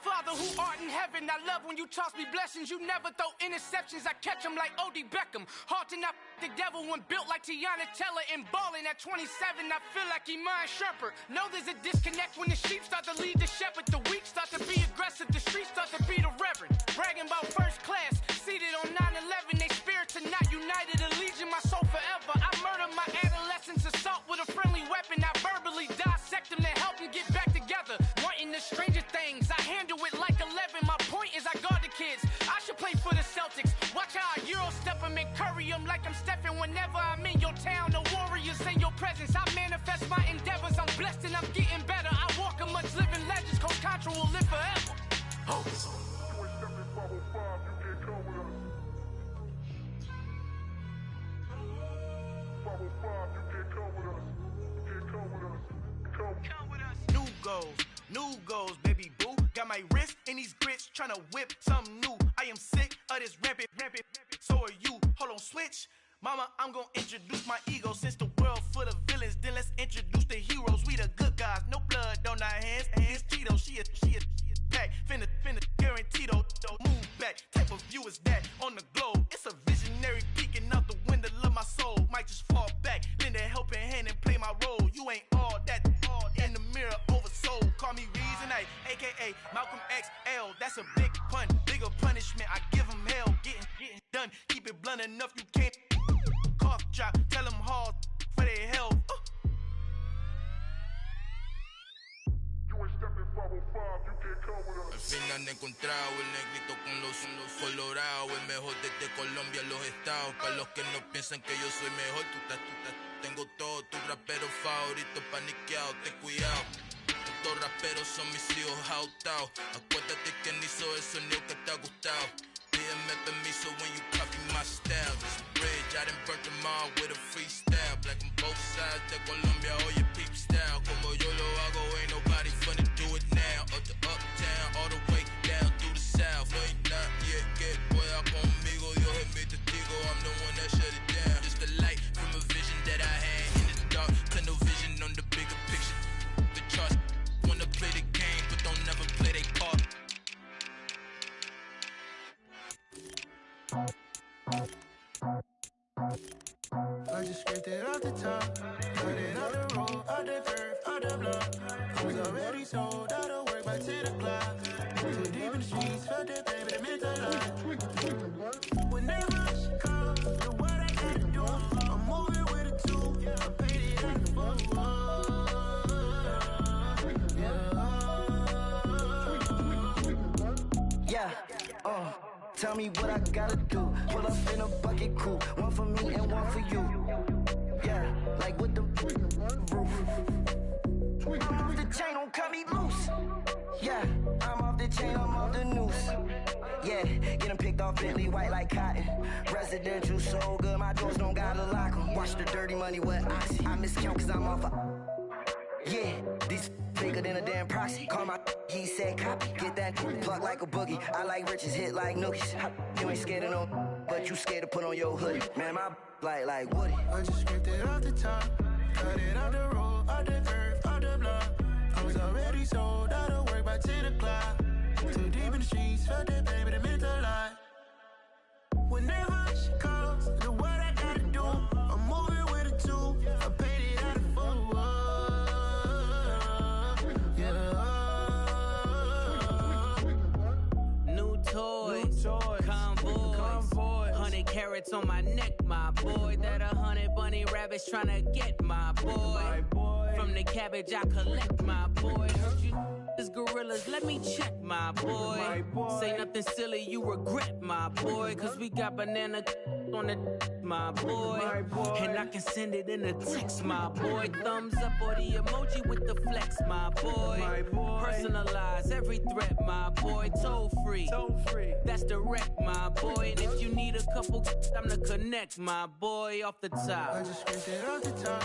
Father who art in heaven, I love when you toss me blessings. You never throw interceptions, I catch them like O.D. Beckham. Hard to not the devil when built like Tiana Teller and ballin' at 27, I feel like Iman Shumpert. Know there's a disconnect when the sheep start to lead the shepherd. The weak start to be aggressive, the streets start to be the reverend. Bragging about first class, seated on 9/11. They spirits are not united, a legion, my soul forever. I murder my adolescence, assault with a friendly weapon. I verbally dissect them to help them get back together. Wanting the stranger things, I handle it like 11. My point is I guard the kids, I should play for the Celtics. Watch how I Euro step them and curry them like I'm Stephen. Whenever I'm in your town, the warriors in your presence. I manifest my endeavors, I'm blessed and I'm getting better. I walk amongst living legends, Coach Contra will live forever. Oh. New goals, baby boo. Got my wrist in these grits, tryna whip something new. I am sick of this rampant. So are you. Hold on, switch. Mama, I'm gonna introduce my ego. Since the world full of villains, then let's introduce the heroes. We the good guys, no blood on our hands. Hands Cheeto, she a pack. Finna, guaranteed, don't move back. Type of view is that on the globe? It's a visionary peeking out the window of my soul. Might just fall back, lend a helping hand and play my role. You ain't all that in the mirror oversold. Call me Reason A, aka Malcolm XL. That's a big pun, bigger punishment. I give him hell, getting done. Keep it blunt enough, you can't cough drop. Tell them hard for their health. Al fin han encontrado el negrito con los colorados, el mejor desde Colombia a los estados. Para los que no piensan que yo soy mejor, tengo todos tus raperos favoritos paniqueados, ten cuidado. Estos raperos son mis hijos adoptados. Acuérdate quién hizo el sonido que te ha gustado. Pídeme permiso when you copy my style. This bridge, I done burnt them all with a freestyle. Black on both sides de Colombia, oye peep style. Como yo lo hago, ain't nobody finna do it now. Up to uptown, all the way down through the south. No ain't not yet, que pueda conmigo. Dios es mi testigo, I'm the one that shut it down. Just a light from a vision that I had in the dark. Tunnel vision on the bigger picture. The charts wanna play the game, but don't never play their part. I just scraped it off the top, cut it out the road, out the curve, out the block. I was already sold out of work by 10 o'clock. Too deep in the streets, felt that baby, that meant a lot. Whenever she calls, do what I gotta do. I'm moving with a two, I paid it out the book. Tell me what I gotta do. Pull up in a bucket crew, one for me and one for you. Yeah, like with the roof. I'm off the chain, don't cut me loose. Yeah, I'm off the chain, I'm off the noose. Yeah, getting picked off Bentley, white like cotton. Residential so good, my doors don't gotta lock 'em. Watch the dirty money with oxy. I miscount cause I'm off yeah, these bigger than a damn proxy. Call my he said copy. Get that plug like a boogie. I like riches, hit like nookies. You ain't scared of no, but you scared to put on your hoodie. Man, my like Woody. I just scraped it off the top, cut it out the road, out the curve, out the block. I was already sold out of work by 10 o'clock. Too deep in the streets, felt that baby, that meant a lot. Whenever she calls, do what I gotta do. I'm moving with a two, I paid it out of full. Convoy, 100 carats on my neck, my boy. That 100 bunny rabbits tryna get my boy. From the cabbage I collect, my boy. Heard you is gorillas, let me check, my boy. Say nothing silly, you regret, my boy. Cause we got banana on the my boy. And I can send it in a text, my boy. Thumbs up or the emoji with the flex, my boy. Personalize every threat, my boy. Toll free, that's direct, my boy. And if you need a couple, I'm the connect, my boy. Off the top, I just scraped it off the top,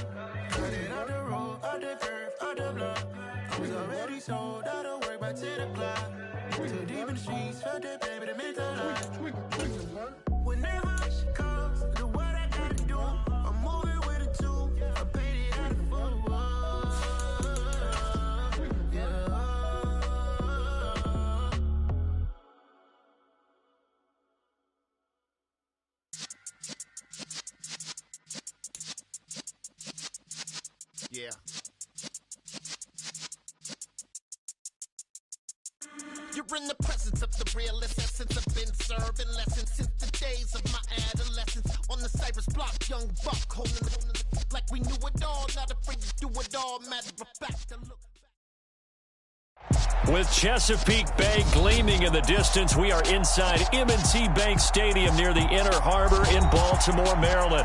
cut it out the road, out the curve, out the block. I was already sold out of work by 10 o'clock. Too deep in the streets, felt that baby, that meant a lot. Whenever she calls, do what I gotta do. I'm moving with a two, I paid it out of full. Yeah. You're in the presence of the realest essence. I've been serving lessons since the days of my adolescence. On the Cypress block, young buck, holding like we knew it all. Not afraid to do it all. Matter of fact, to look. With Chesapeake Bay gleaming in the distance, we are inside M&T Bank Stadium near the Inner Harbor in Baltimore, Maryland.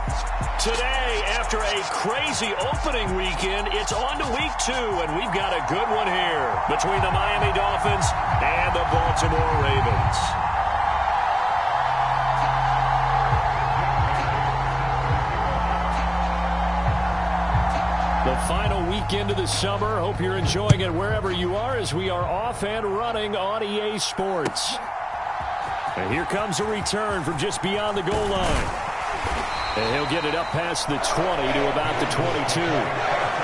Today, after a crazy opening weekend, it's on to week 2, and we've got a good one here between the Miami Dolphins and the Baltimore Ravens. The final weekend of the summer. Hope you're enjoying it wherever you are as we are off and running on EA Sports. And here comes a return from just beyond the goal line. And he'll get it up past the 20 to about the 22.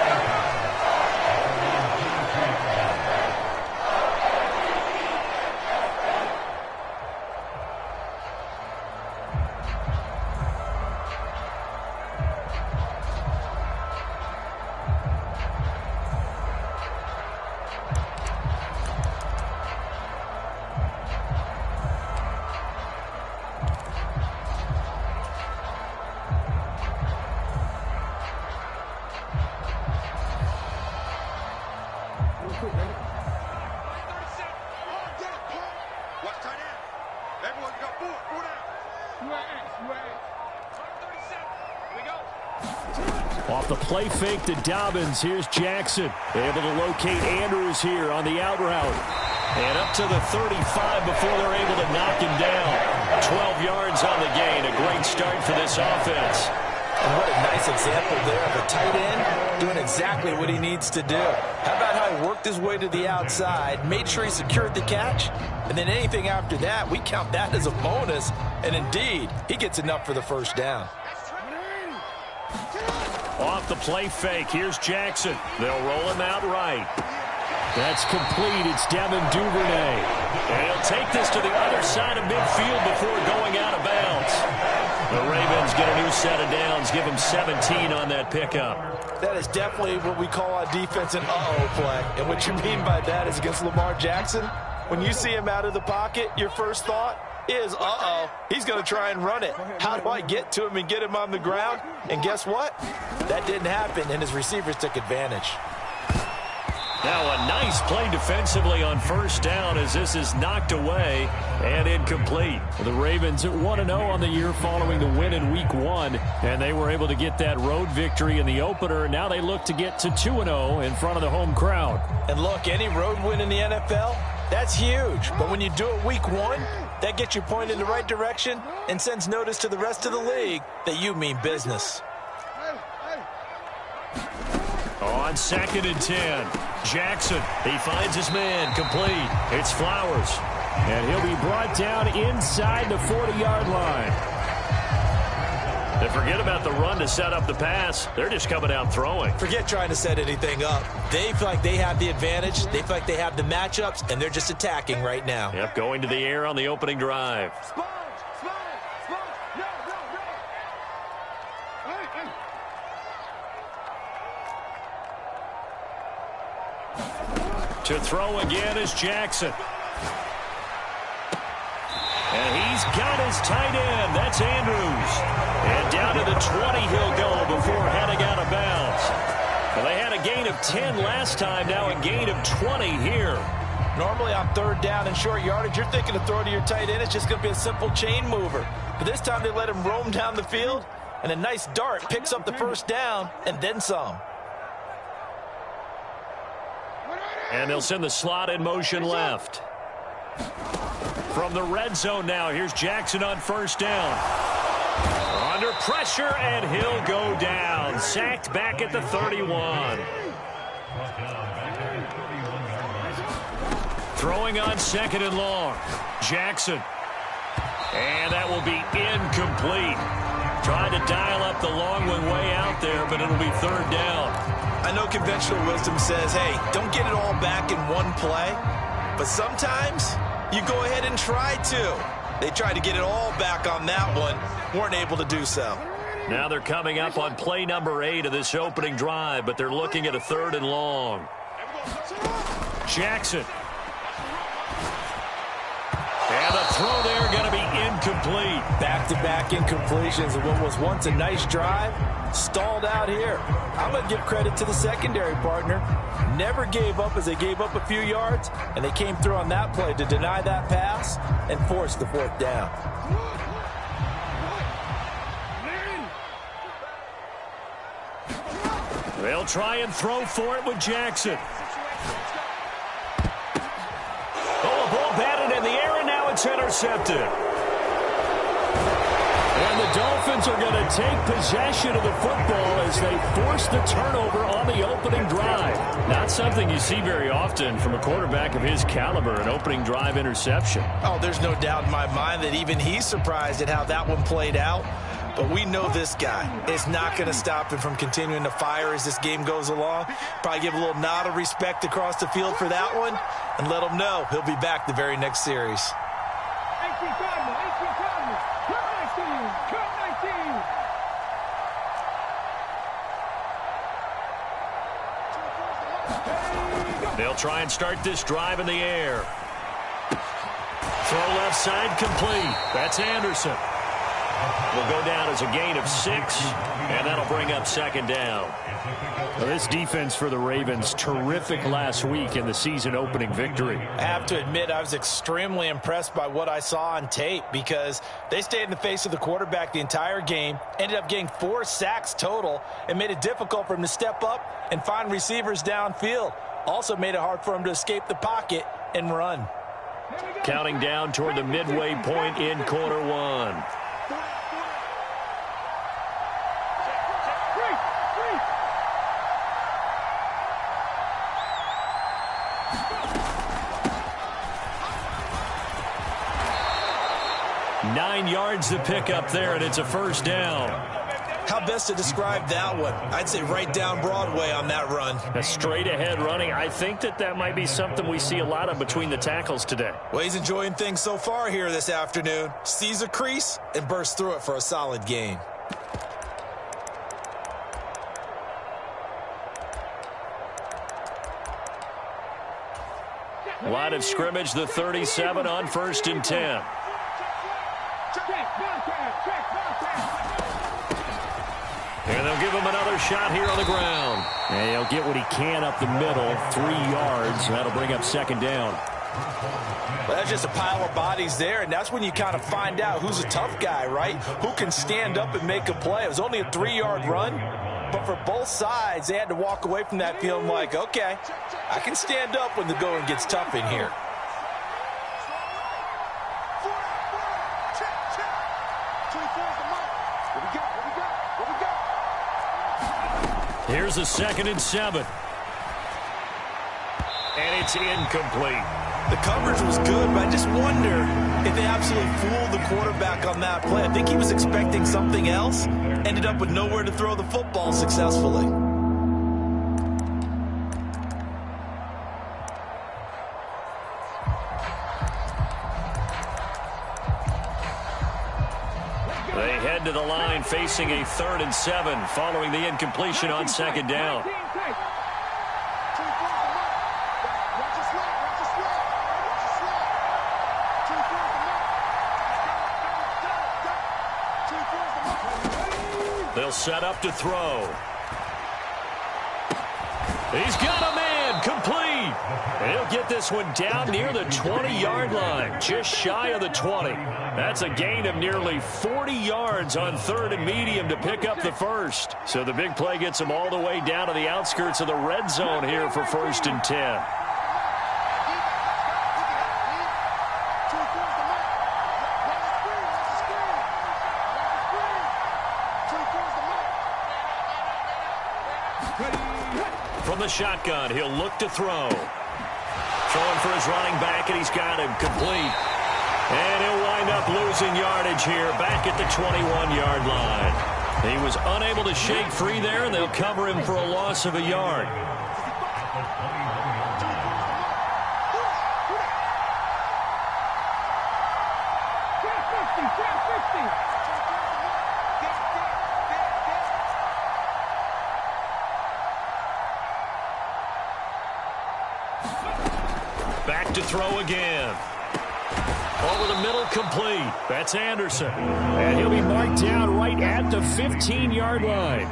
Off the play fake to Dobbins. Here's Jackson. Able to locate Andrews here on the out route. And up to the 35 before they're able to knock him down. 12 yards on the gain. A great start for this offense. And what a nice example there of a tight end doing exactly what he needs to do. How about how he worked his way to the outside, made sure he secured the catch, and then anything after that, we count that as a bonus. And indeed, he gets enough for the first down. Off the play fake, here's Jackson. They'll roll him out right. That's complete. It's Devin Duvernay. And he'll take this to the other side of midfield before going out of bounds. The Ravens get a new set of downs, give them 17 on that pickup. That is definitely what we call on defense an uh-oh play. And what you mean by that is against Lamar Jackson, when you see him out of the pocket, your first thought is, uh-oh, he's going to try and run it. How do I get to him and get him on the ground? And guess what? That didn't happen, and his receivers took advantage. Now a nice play defensively on first down as this is knocked away and incomplete. The Ravens at 1-0 on the year following the win in Week 1, and they were able to get that road victory in the opener. Now they look to get to 2-0 in front of the home crowd. And look, any road win in the NFL, that's huge. But when you do it Week 1, that gets you pointed in the right direction and sends notice to the rest of the league that you mean business. On 2nd and 10, Jackson, he finds his man, complete. It's Flowers, and he'll be brought down inside the 40-yard line. They forget about the run to set up the pass. They're just coming out throwing. Forget trying to set anything up. They feel like they have the advantage. They feel like they have the matchups, and they're just attacking right now. Yep, going to the air on the opening drive. To throw again is Jackson. And he's got his tight end. That's Andrews. And down to the 20 he'll go before heading out of bounds. Well, they had a gain of 10 last time, now a gain of 20 here. Normally on third down and short yardage, you're thinking of throwing to your tight end. It's just going to be a simple chain mover. But this time they let him roam down the field, and a nice dart picks up the first down and then some. And they'll send the slot in motion left. From the red zone now, here's Jackson on first down. Under pressure, and he'll go down. Sacked back at the 31. Throwing on 2nd and long. Jackson. And that will be incomplete. Trying to dial up the long one way out there, but it'll be third down. I know conventional wisdom says, hey, don't get it all back in one play. But sometimes you go ahead and try to. They tried to get it all back on that one, weren't able to do so. Now they're coming up on play number 8 of this opening drive, but they're looking at a 3rd and long. Jackson. And the throw there going to be incomplete. Back-to-back incompletions of what was once a nice drive, stalled out here. I'm going to give credit to the secondary partner. Never gave up as they gave up a few yards, and they came through on that play to deny that pass and force the 4th down. They'll try and throw for it with Jackson. Oh, a ball batted in the air, and now it's intercepted. And the Dolphins are going to take possession of the football as they force the turnover on the opening drive. Not something you see very often from a quarterback of his caliber, an opening drive interception. Oh, there's no doubt in my mind that even he's surprised at how that one played out. But we know this guy is not going to stop him from continuing to fire as this game goes along. Probably give a little nod of respect across the field for that one and let him know he'll be back the very next series. They'll try and start this drive in the air. Throw left side complete. That's Anderson. Will go down as a gain of 6, and that'll bring up 2nd down. Well, this defense for the Ravens, terrific last week in the season opening victory. I have to admit I was extremely impressed by what I saw on tape because they stayed in the face of the quarterback the entire game, ended up getting 4 sacks total, and made it difficult for him to step up and find receivers downfield. Also made it hard for him to escape the pocket and run. Counting down toward the midway point in quarter 1. Nine yards to pick up there, and it's a 1st down. How best to describe that one? I'd say right down Broadway on that run. A straight-ahead running. I think that might be something we see a lot of between the tackles today. Well, he's enjoying things so far here this afternoon. Sees a crease and bursts through it for a solid gain. Line of scrimmage, the 37 on 1st and 10. And they'll give him another shot here on the ground. And he'll get what he can up the middle, 3 yards. That'll bring up 2nd down. Well, that's just a pile of bodies there, and that's when you kind of find out who's a tough guy, right? Who can stand up and make a play. It was only a 3-yard run, but for both sides, they had to walk away from that feeling like, okay, I can stand up when the going gets tough in here. Here's a 2nd and 7. And it's incomplete. The coverage was good, but I just wonder if they absolutely fooled the quarterback on that play. I think he was expecting something else. Ended up with nowhere to throw the football successfully. They head to the line facing a 3rd and 7 following the incompletion on 2nd down. They'll set up to throw. He's got a man, complete. He'll get this one down near the 20-yard line, just shy of the 20. That's a gain of nearly 40 yards on 3rd and medium to pick up the 1st. So the big play gets them all the way down to the outskirts of the red zone here for 1st and 10. From the shotgun, he'll look to throw. Throwing for his running back, and he's got him complete. And he'll wind up losing yardage here back at the 21-yard line. He was unable to shake free there, and they'll cover him for a loss of a yard. Back to throw again. Over the middle, complete. That's Anderson. And he'll be marked down right at the 15-yard line.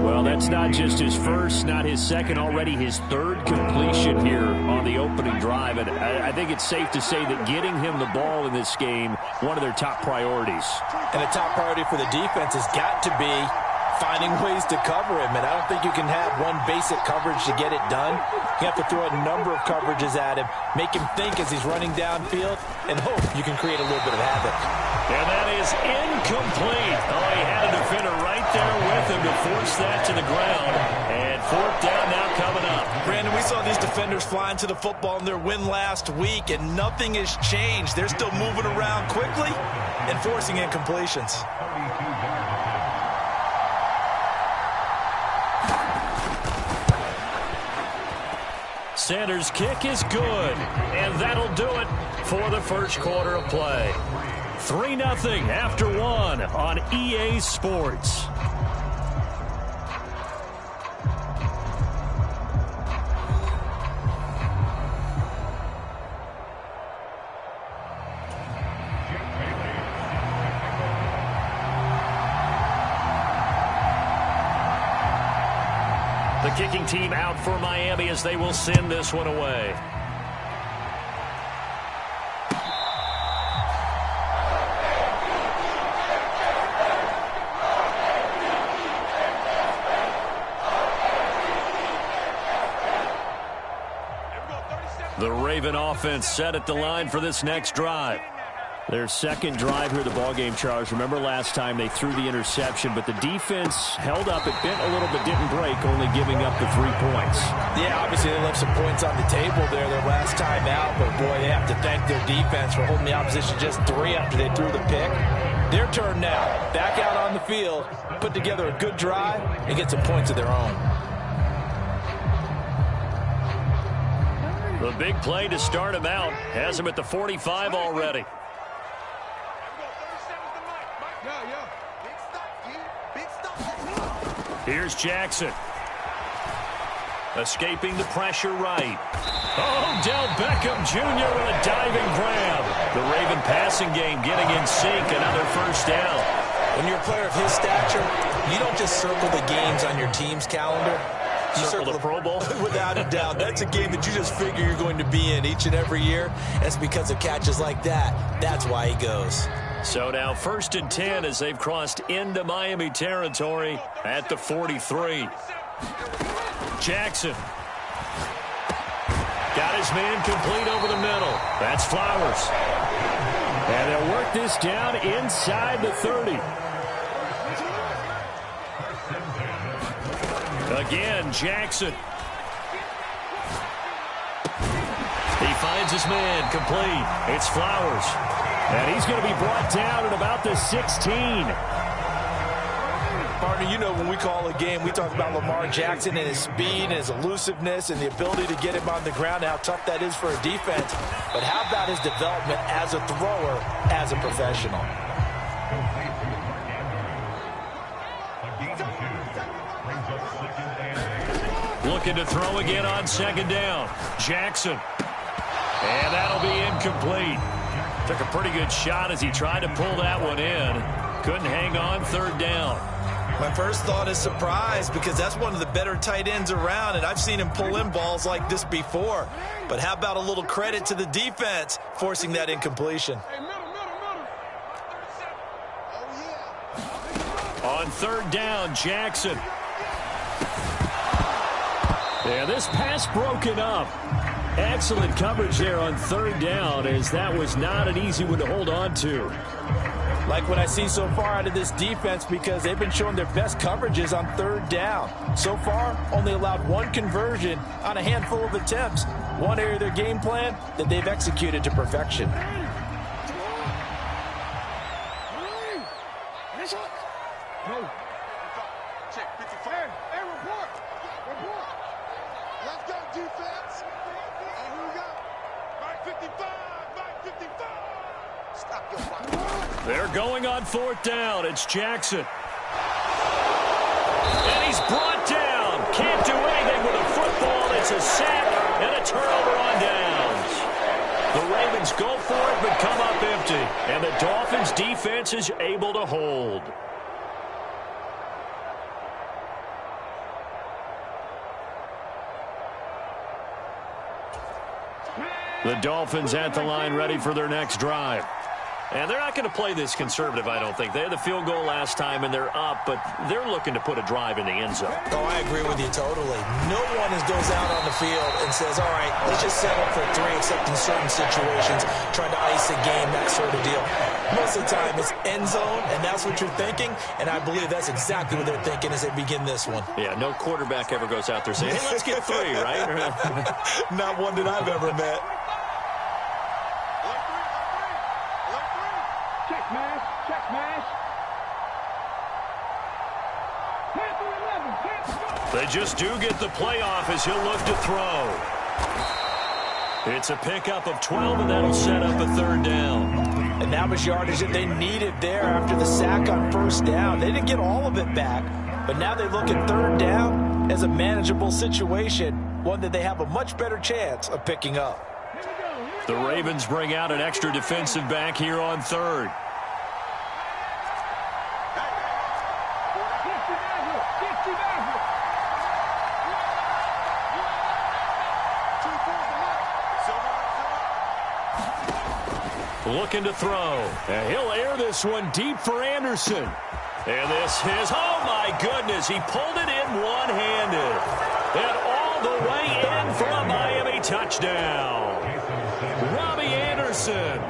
Well, that's not just his first, not his second, already his third completion here on the opening drive. And I think it's safe to say that getting him the ball in this game, one of their top priorities. And a top priority for the defense has got to be finding ways to cover him. And I don't think you can have one basic coverage to get it done. You have to throw a number of coverages at him, make him think as he's running downfield, and hope you can create a little bit of havoc. And that is incomplete. Oh, he had a defender right there with him to force that to the ground. And fourth down now coming up. Brandon, we saw these defenders flying to the football in their win last week, and nothing has changed. They're still moving around quickly and forcing incompletions. Sanders' kick is good, and that'll do it for the first quarter of play. 3-0 after one on EA Sports. The kicking team out for Miami as they will send this one away. The Raven offense set at the line for this next drive. Their second drive here, the ballgame, Charles. Remember last time they threw the interception, but the defense held up. It bent a little but didn't break, only giving up the 3 points. Yeah, obviously they left some points on the table there their last time out, but boy, they have to thank their defense for holding the opposition just 3 after they threw the pick. Their turn now. Back out on the field, put together a good drive, and get some points of their own. The big play to start him out has him at the 45 already. Here's Jackson. Escaping the pressure right. Oh, Del Beckham Jr. with a diving grab. The Raven passing game getting in sync. Another first down. When you're a player of his stature, you don't just circle the games on your team's calendar. You circle the Pro Bowl? Without a doubt. That's a game that you just figure you're going to be in each and every year. That's because of catches like that. That's why he goes. So now 1st and 10 as they've crossed into Miami territory at the 43. Jackson. Got his man complete over the middle. That's Flowers. And they'll work this down inside the 30. Again, Jackson. He finds his man complete. It's Flowers. And he's going to be brought down at about the 16. Partner, you know when we call a game, we talk about Lamar Jackson and his speed and his elusiveness and the ability to get him on the ground, how tough that is for a defense. But how about his development as a thrower, as a professional? Looking to throw again on 2nd down. Jackson. And that'll be incomplete. Took a pretty good shot as he tried to pull that one in. Couldn't hang on 3rd down. My first thought is surprise because that's one of the better tight ends around, and I've seen him pull in balls like this before. But how about a little credit to the defense forcing that incompletion? On 3rd down, Jackson. Yeah, this pass broken up. Excellent coverage there on 3rd down, as that was not an easy one to hold on to. Like what I see so far out of this defense, because they've been showing their best coverages on 3rd down. So far, only allowed 1 conversion on a handful of attempts. One area of their game plan that they've executed to perfection. They're going on 4th down. It's Jackson. And he's brought down. Can't do anything with a football. It's a sack and a Ravens go for it but come up empty. And the Dolphins defense is able to hold. The Dolphins at the line ready for their next drive. And they're not going to play this conservative, I don't think. They had the field goal last time, and they're up, but they're looking to put a drive in the end zone. Oh, I agree with you totally. No one goes out on the field and says, all right, let's just settle for 3, except in certain situations, trying to ice a game, that sort of deal. Most of the time, it's end zone, and that's what you're thinking, and I believe that's exactly what they're thinking as they begin this one. Yeah, no quarterback ever goes out there saying, hey, let's get 3, right? Not one that I've ever met. They just do get the playoff as he'll look to throw. It's a pickup of 12, and that'll set up a 3rd down. And that was yardage that they needed there after the sack on 1st down. They didn't get all of it back, but now they look at 3rd down as a manageable situation, one that they have a much better chance of picking up. The Ravens bring out an extra defensive back here on 3rd. Looking to throw. And he'll air this one deep for Anderson. And this is, oh my goodness, he pulled it in one-handed. And all the way in for a Miami touchdown. Robbie Anderson,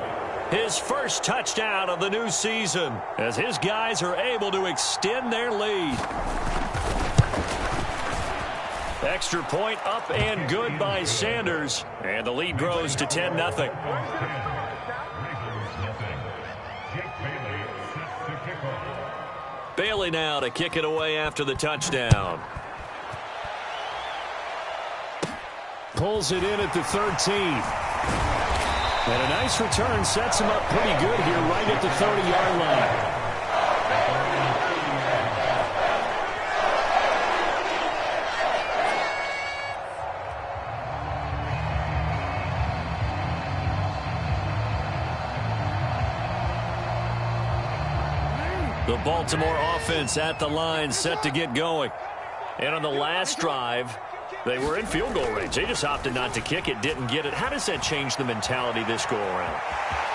his first touchdown of the new season, as his guys are able to extend their lead. Extra point up and good by Sanders. And the lead grows to 10-0. Bailey now to kick it away after the touchdown. Pulls it in at the 13. And a nice return sets him up pretty good here right at the 30-yard line. The Baltimore offense at the line, set to get going. And on the last drive, they were in field goal range. They just opted not to kick it, didn't get it. How does that change the mentality this go around?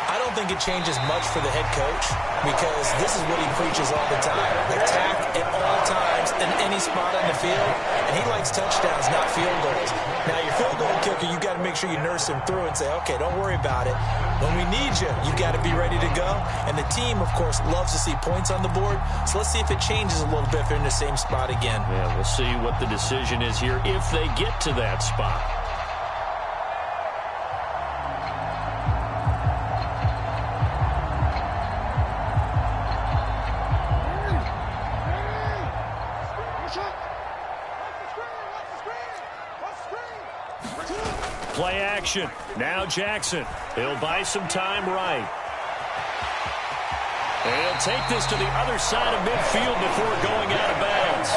I don't think it changes much for the head coach, because this is what he preaches all the time. Attack at all times in any spot on the field, and he likes touchdowns, not field goals. Now, your field goal kicker, you got to make sure you nurse him through and say, okay, don't worry about it. When we need you, you got to be ready to go. And the team, of course, loves to see points on the board. So let's see if it changes a little bit if they're in the same spot again. Yeah, we'll see what the decision is here if they get to that spot. Play action. Now Jackson. He'll buy some time right. And he'll take this to the other side of midfield before going out of bounds.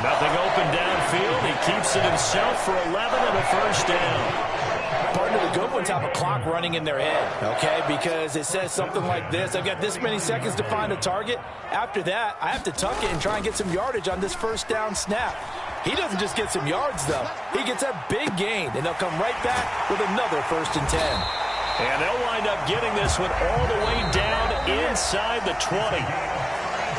Nothing open downfield. He keeps it himself for 11 and a 1st down. Partner, the good ones have a clock running in their head, okay? Because it says something like this. I've got this many seconds to find a target. After that, I have to tuck it and try and get some yardage on this 1st down snap. He doesn't just get some yards, though. He gets a big gain, and they'll come right back with another 1st and 10. And they'll wind up getting this one all the way down inside the 20.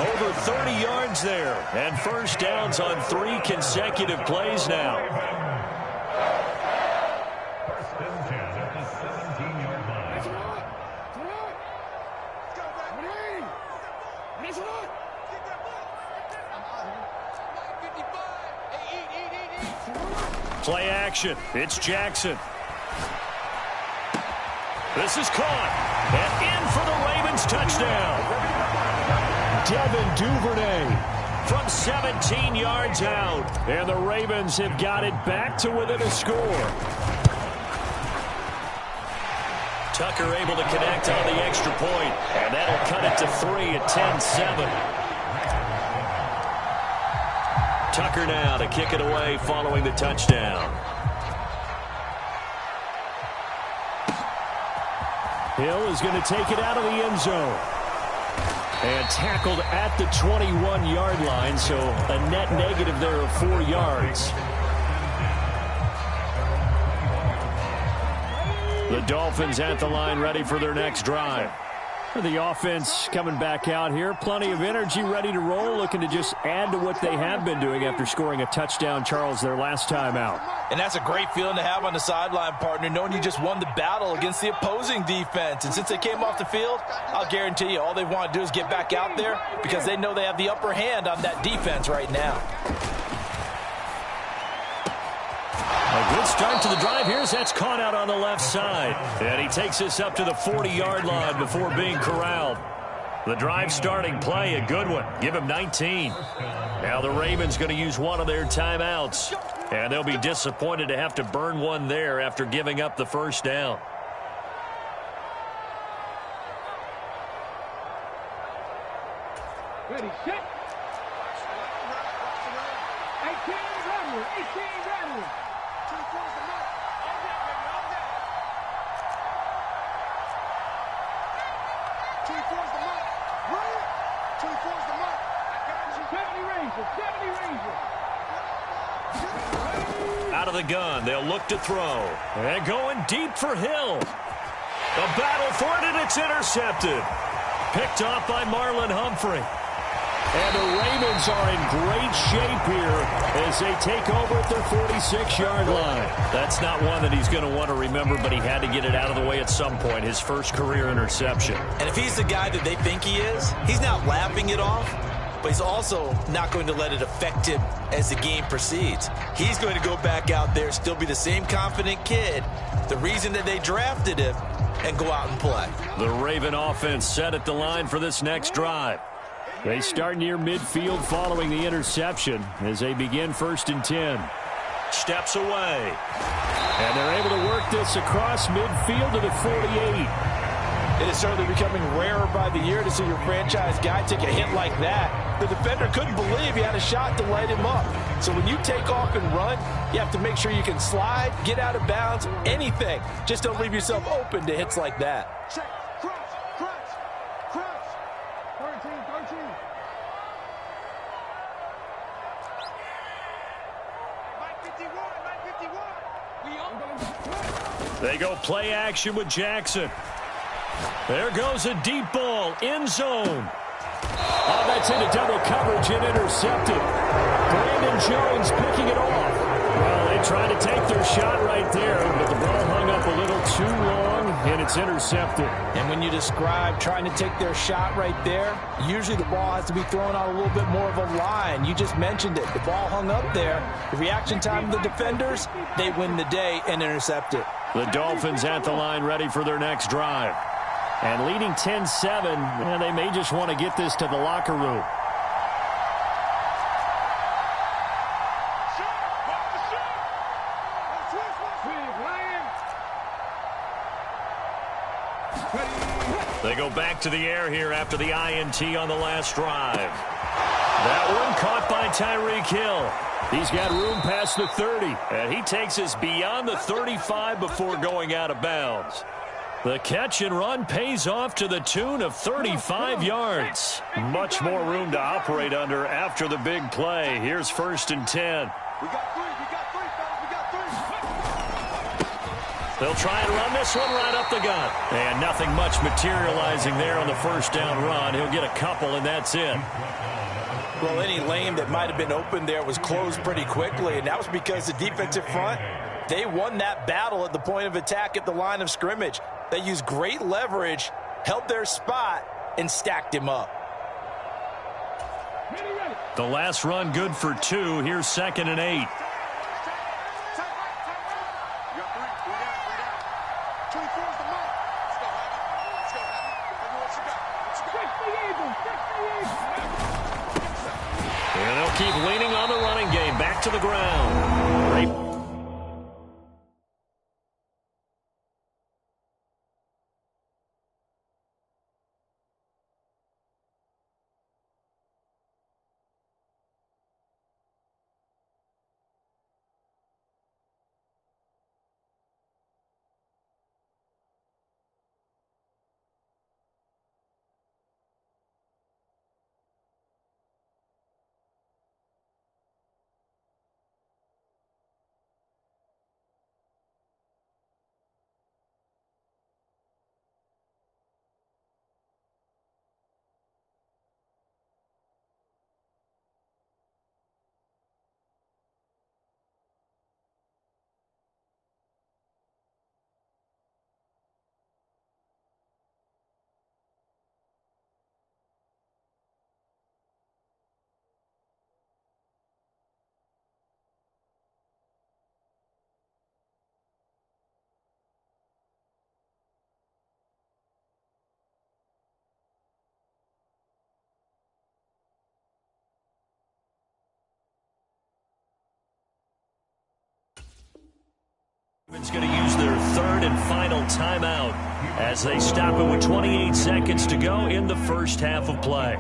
Over 30 yards there, and 1st downs on 3 consecutive plays now. Play action. It's Jackson. This is caught. And in for the Ravens touchdown. Devin Duvernay from 17 yards out. And the Ravens have got it back to within a score. Tucker able to connect on the extra point. And that'll cut it to 3 at 10-7. Tucker now to kick it away following the touchdown. Hill is going to take it out of the end zone. And tackled at the 21-yard line, so a net negative there of 4 yards. The Dolphins at the line ready for their next drive. The offense coming back out here. Plenty of energy, ready to roll, looking to just add to what they have been doing after scoring a touchdown, Charles, their last time out. And that's a great feeling to have on the sideline, partner, knowing you just won the battle against the opposing defense. And since they came off the field, I'll guarantee you all they want to do is get back out there because they know they have the upper hand on that defense right now. A good start to the drive here as that's caught out on the left side. And he takes this up to the 40-yard line before being corralled. The drive starting play, a good one. Give him 19. Now the Ravens going to use one of their timeouts. And they'll be disappointed to have to burn one there after giving up the first down. Ready, set. 18 Redwood, 18 Redwood. Out of the gun, they'll look to throw. And going deep for Hill. A battle for it, and it's intercepted. Picked off by Marlon Humphrey. And the Ravens are in great shape here as they take over at their 46-yard line. That's not one that he's going to want to remember, but he had to get it out of the way at some point, his first career interception. And if he's the guy that they think he is, he's not laughing it off, but he's also not going to let it affect him as the game proceeds. He's going to go back out there, still be the same confident kid, the reason that they drafted him, and go out and play. The Raven offense set at the line for this next drive. They start near midfield following the interception as they begin 1st and 10. Steps away. And they're able to work this across midfield to the 48. It is certainly becoming rarer by the year to see your franchise guy take a hit like that. The defender couldn't believe he had a shot to light him up. So when you take off and run, you have to make sure you can slide, get out of bounds, anything. Just don't leave yourself open to hits like that. Check, cross. 13. They go play action with Jackson. There goes a deep ball, end zone. Oh, that's into double coverage and intercepted. Brandon Jones picking it off. Well, they tried to take their shot right there, but the ball hung up a little too long, and it's intercepted. And when you describe trying to take their shot right there, usually the ball has to be thrown out a little bit more of a line. You just mentioned it. The ball hung up there. The reaction time of the defenders, they win the day and intercept it. The Dolphins at the line ready for their next drive. And leading 10-7, and they may just want to get this to the locker room. They go back to the air here after the INT on the last drive. That one caught by Tyreek Hill. He's got room past the 30, and he takes us beyond the 35 before going out of bounds. The catch and run pays off to the tune of 35 yards. Much more room to operate under after the big play. Here's 1st and 10. We got three, fellas. We got three. They'll try and run this one right up the gut. And nothing much materializing there on the first down run. He'll get a couple, and that's it. Well, any lane that might have been open there was closed pretty quickly, and that was because the defensive front, they won that battle at the point of attack at the line of scrimmage. They used great leverage, held their spot, and stacked him up. The last run good for 2. Here's 2nd and 8. And they'll keep leaning on the running game. Back to the ground. Great. It's going to use their third and final timeout as they stop it with 28 seconds to go in the first half of play.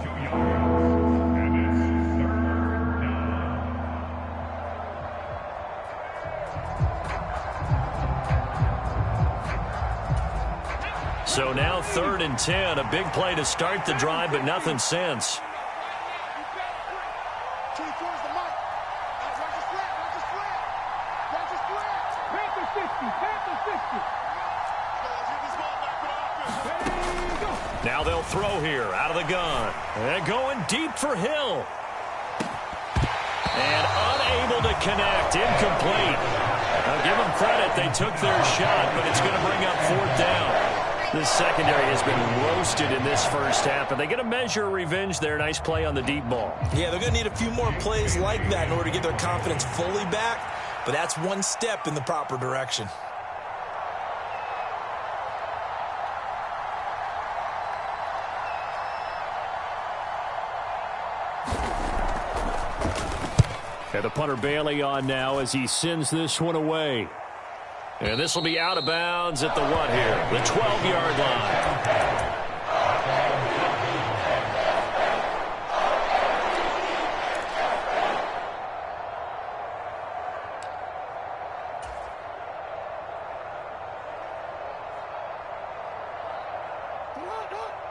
So now 3rd and 10, a big play to start the drive, but nothing since. Now they'll throw here out of the gun. They're going deep for Hill. And unable to connect. Incomplete. I'll give them credit. They took their shot, but it's going to bring up 4th down. This secondary has been roasted in this first half, but they get a measure of revenge there. Nice play on the deep ball. Yeah, they're going to need a few more plays like that in order to get their confidence fully back, but that's one step in the proper direction. And the punter Bailey on now as he sends this one away. And this will be out of bounds at the what here? The 12-yard line.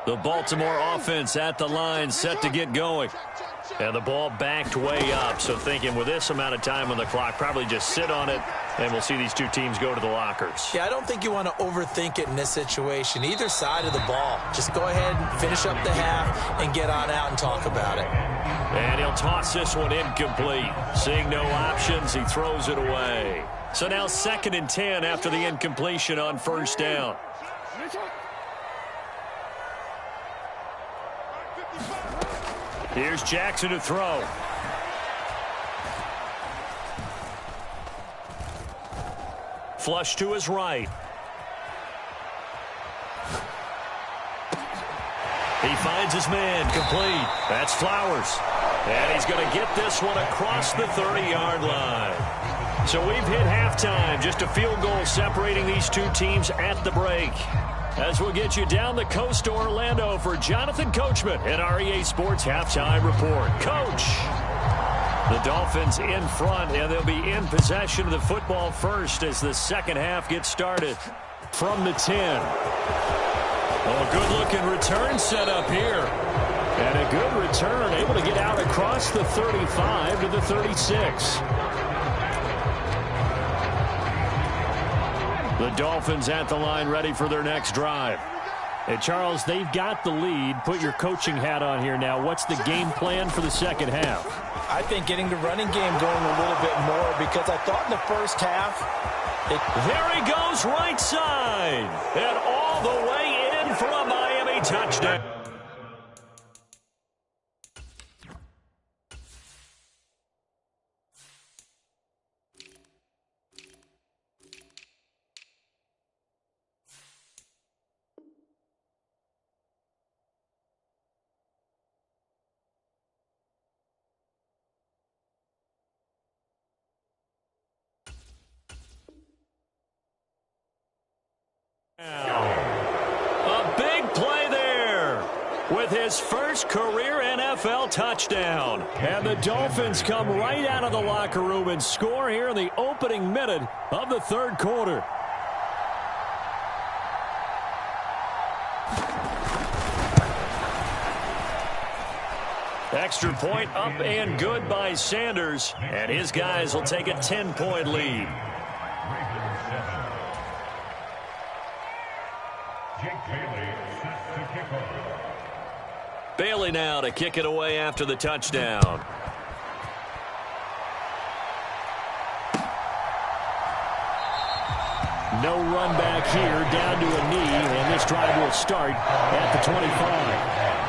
The Baltimore offense at the line, set to get going. And the ball backed way up, so thinking with this amount of time on the clock, probably just sit on it, and we'll see these two teams go to the lockers. Yeah, I don't think you want to overthink it in this situation. Either side of the ball. Just go ahead and finish up the half and get on out and talk about it. And he'll toss this one incomplete. Seeing no options, he throws it away. So now 2nd and 10 after the incompletion on 1st down. Here's Jackson to throw. Flush to his right. He finds his man, complete. That's Flowers. And he's going to get this one across the 30-yard line. So we've hit halftime. Just a field goal separating these two teams at the break. As we'll get you down the coast to Orlando for Jonathan Coachman at REA Sports Halftime Report. Coach, the Dolphins in front, and they'll be in possession of the football first as the second half gets started from the 10. Oh, a good-looking return set up here. And a good return, able to get out across the 35 to the 36. The Dolphins at the line ready for their next drive. Hey, Charles, they've got the lead. Put your coaching hat on here now. What's the game plan for the second half? I think getting the running game going a little bit more because I thought in the first half. There he goes right side. And all the way in for a Miami touchdown. A big play there with his first career NFL touchdown. And the Dolphins come right out of the locker room and score here in the opening minute of the third quarter. Extra point up and good by Sanders. And his guys will take a 10-point lead. Bailey now to kick it away after the touchdown. No run back here, down to a knee, and this drive will start at the 25.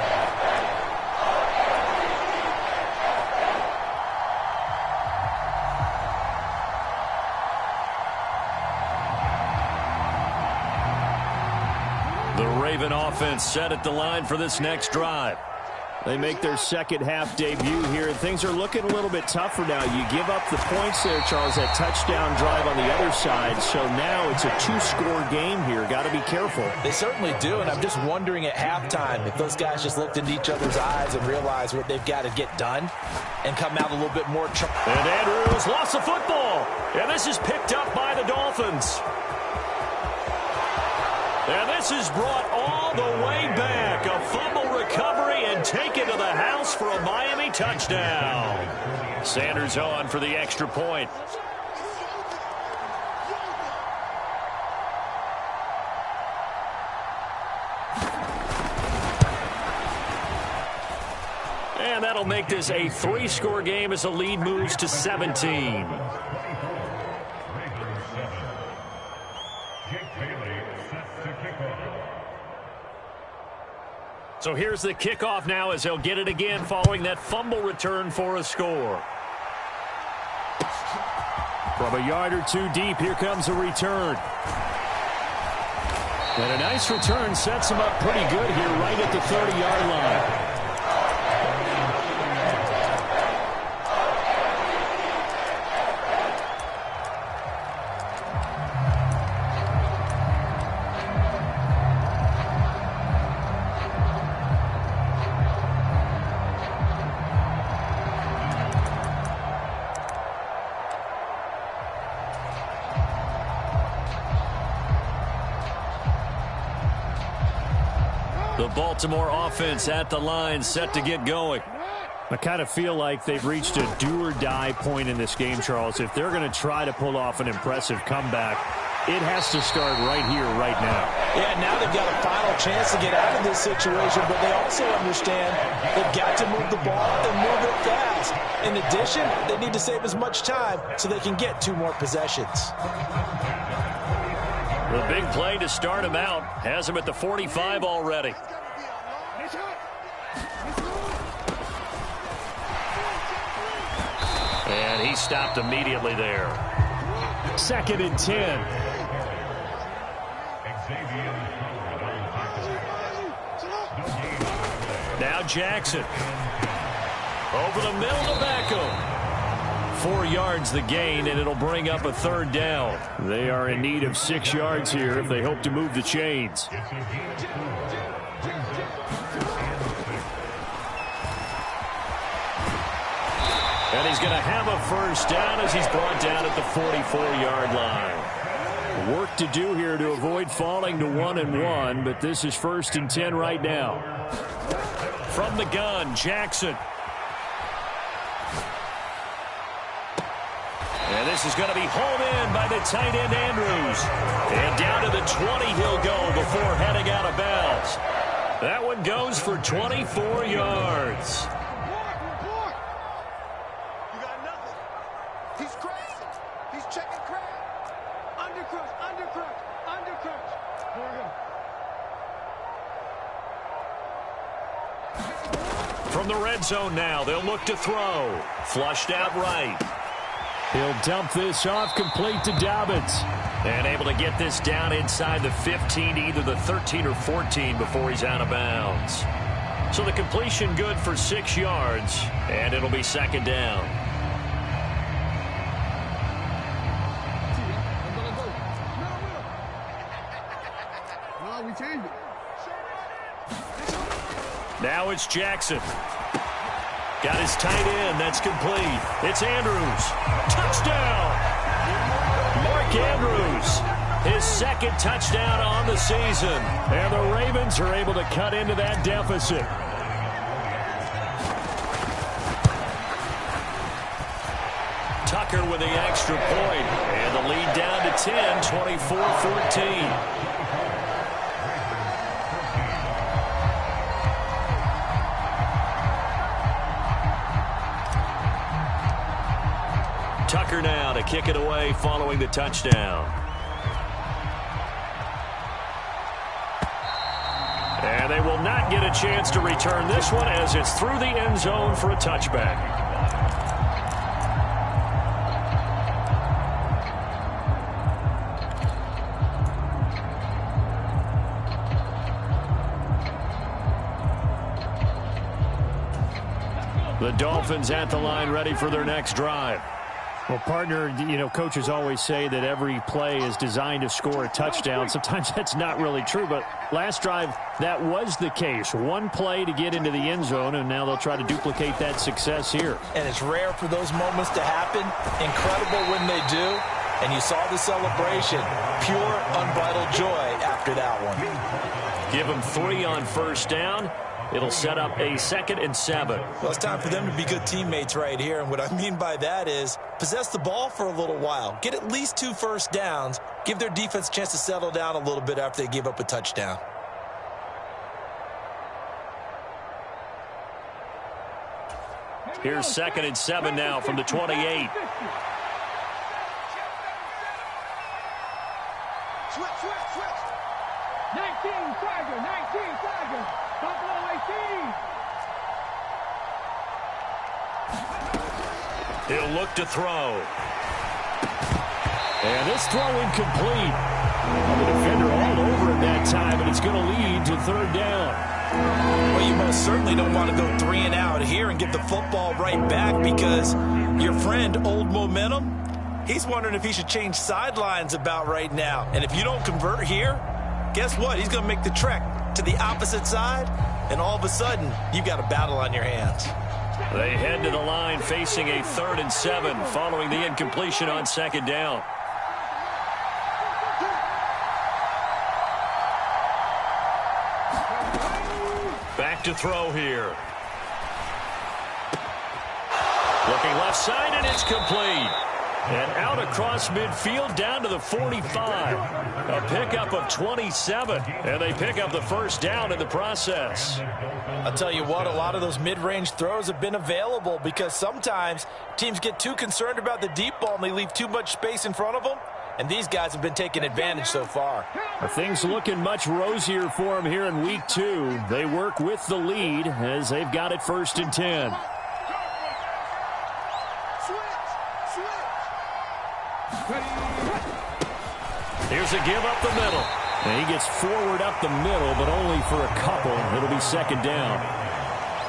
The Raven offense set at the line for this next drive. They make their second half debut here, and things are looking a little bit tougher now. You give up the points there, Charles, that touchdown drive on the other side. So now it's a 2-score game here. Got to be careful. They certainly do, and I'm just wondering at halftime if those guys just looked into each other's eyes and realized what they've got to get done and come out a little bit more. And Andrews lost the football. And this is picked up by the Dolphins. And this is brought all the way back. A fumble recovery and taken to the house for a Miami touchdown. Sanders on for the extra point. And that'll make this a 3-score game as the lead moves to 17. So here's the kickoff now as they'll get it again following that fumble return for a score. From a yard or two deep, here comes a return. And a nice return sets him up pretty good here right at the 30-yard line. The Baltimore offense at the line, set to get going. I kind of feel like they've reached a do-or-die point in this game, Charles. If they're going to try to pull off an impressive comeback, it has to start right here, right now. Yeah, now they've got a final chance to get out of this situation, but they also understand they've got to move the ball and move it fast. In addition, they need to save as much time so they can get 2 more possessions. The big play to start him out has him at the 45 already. And he stopped immediately there. 2nd and 10. Now Jackson. Over the middle to Beckham. 4 yards the gain, and it'll bring up a 3rd down. They are in need of 6 yards here if they hope to move the chains. And he's going to have a 1st down as he's brought down at the 44-yard line. Work to do here to avoid falling to 1-1, but this is 1st and 10 right now. From the gun, Jackson. And this is going to be hauled in by the tight end, Andrews. And down to the 20 he'll go before heading out of bounds. That one goes for 24 yards. You got nothing. He's crazy. He's checking crab. Undercrush, undercrush, undercrush. From the red zone now, they'll look to throw. Flushed out right. He'll dump this off complete to Dobbins. And able to get this down inside the 15, either the 13 or 14 before he's out of bounds. So the completion good for 6 yards, and it'll be 2nd down. Now it's Jackson. Got his tight end. That's complete. It's Andrews. Touchdown! Mark Andrews. His 2nd touchdown on the season. And the Ravens are able to cut into that deficit. Tucker with the extra point. And the lead down to 10, 24-14. Tucker now to kick it away following the touchdown. And they will not get a chance to return this one as it's through the end zone for a touchback. The Dolphins at the line ready for their next drive. Well, partner, coaches always say that every play is designed to score a touchdown. Sometimes that's not really true, but last drive, that was the case. One play to get into the end zone, and now they'll try to duplicate that success here. And it's rare for those moments to happen. Incredible when they do. And you saw the celebration. Pure, unbridled joy after that one. Give them 3 on first down. It'll set up a 2nd and 7. Well, it's time for them to be good teammates right here. And what I mean by that is possess the ball for a little while. Get at least 2 first downs. Give their defense a chance to settle down a little bit after they give up a touchdown. Here's 2nd and 7 now from the 28. Switch. 19 Tiger. Buffalo 18. He'll look to throw. And this throw incomplete. The defender all over it that time, and it's going to lead to 3rd down. Well, you most certainly don't want to go 3 and out here and get the football right back because your friend, Old Momentum, he's wondering if he should change sidelines about right now. And if you don't convert here, guess what? He's going to make the trek to the opposite side, and all of a sudden, you've got a battle on your hands. They head to the line facing a 3rd and 7 following the incompletion on 2nd down. Back to throw here. Looking left side, and it's complete. And out across midfield down to the 45. A pickup of 27. And they pick up the first down in the process. I'll tell you what, a lot of those mid-range throws have been available because sometimes teams get too concerned about the deep ball and they leave too much space in front of them. And these guys have been taking advantage so far. Things looking much rosier for them here in week 2. They work with the lead as they've got it 1st and 10. Here's a give up the middle. And he gets forward up the middle, but only for a couple. It'll be 2nd down.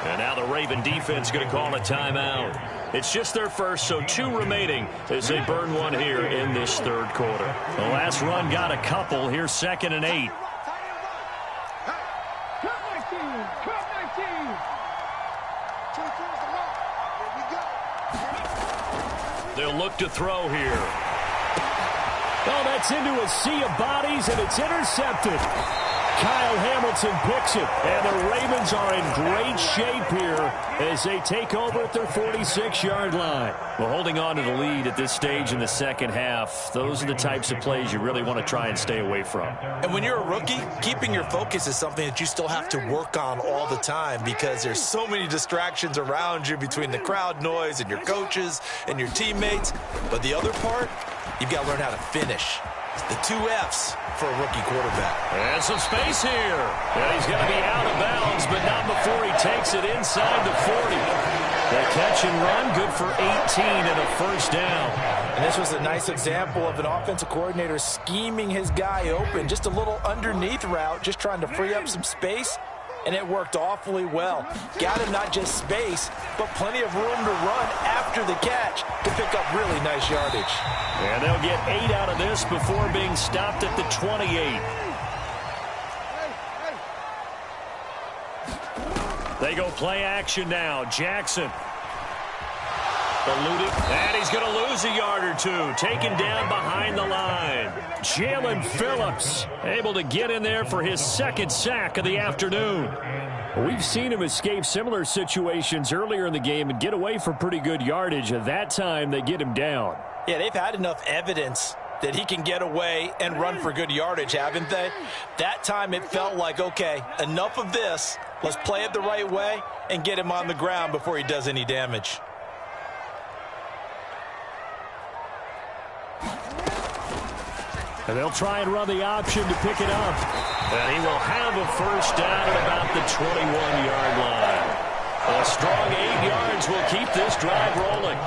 And now the Raven defense going to call a timeout. It's just their first, so 2 remaining as they burn one here in this 3rd quarter. The last run got a couple. Here's 2nd and 8. They'll look to throw here. Oh, that's into a sea of bodies, and it's intercepted. Kyle Hamilton picks it, and the Ravens are in great shape here as they take over at their 46-yard line. Well, holding on to the lead at this stage in the second half, those are the types of plays you really want to try and stay away from. And when you're a rookie, keeping your focus is something that you still have to work on all the time because there's so many distractions around you between the crowd noise and your coaches and your teammates. But the other part, you've got to learn how to finish. The 2 F's for a rookie quarterback. And some space here. And he's going to be out of bounds, but not before he takes it inside the 40. The catch and run, good for 18 and a first down. And this was a nice example of an offensive coordinator scheming his guy open. Just a little underneath route, just trying to free up some space. And it worked awfully well. Got him not just space, but plenty of room to run after the catch to pick up really nice yardage. And they'll get 8 out of this before being stopped at the 28. They go play action now. Jackson. Eluded, and he's going to lose a yard or 2. Taken down behind the line. Jalen Phillips able to get in there for his 2nd sack of the afternoon. We've seen him escape similar situations earlier in the game and get away for pretty good yardage. At that time, they get him down. Yeah, they've had enough evidence that he can get away and run for good yardage, haven't they? That time it felt like, okay, enough of this. Let's play it the right way and get him on the ground before he does any damage. And they'll try and run the option to pick it up. And he will have a first down at about the 21-yard line. A strong 8 yards will keep this drive rolling.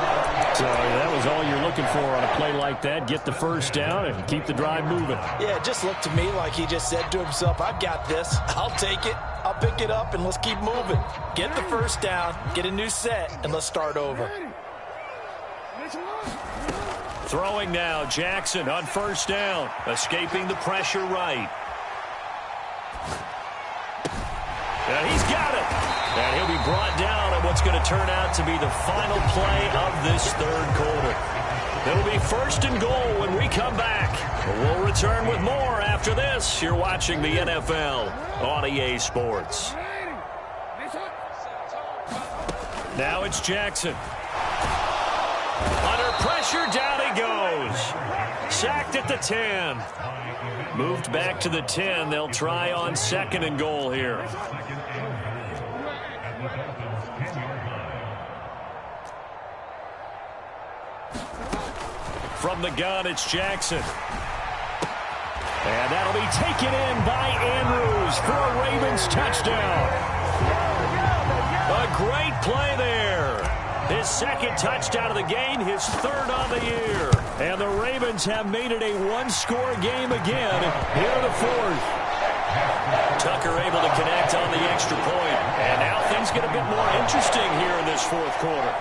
So that was all you're looking for on a play like that. Get the first down and keep the drive moving. Yeah, it just looked to me like he just said to himself, I've got this. I'll take it. I'll pick it up, and let's keep moving. Get the first down, get a new set, and let's start over. Throwing now, Jackson on first down, escaping the pressure right. And he's got it. And he'll be brought down at what's going to turn out to be the final play of this third quarter. It'll be first and goal when we come back. We'll return with more after this. You're watching the NFL on EA Sports. Now it's Jackson. Under pressure, down he goes. Sacked at the 10. Moved back to the 10. They'll try on second and goal here. From the gun, it's Jackson. And that'll be taken in by Andrews for a Ravens touchdown. A great play there. His second touchdown of the game, his third on the year. And the Ravens have made it a one-score game again here in the fourth. Tucker able to connect on the extra point. And now things get a bit more interesting here in this fourth quarter.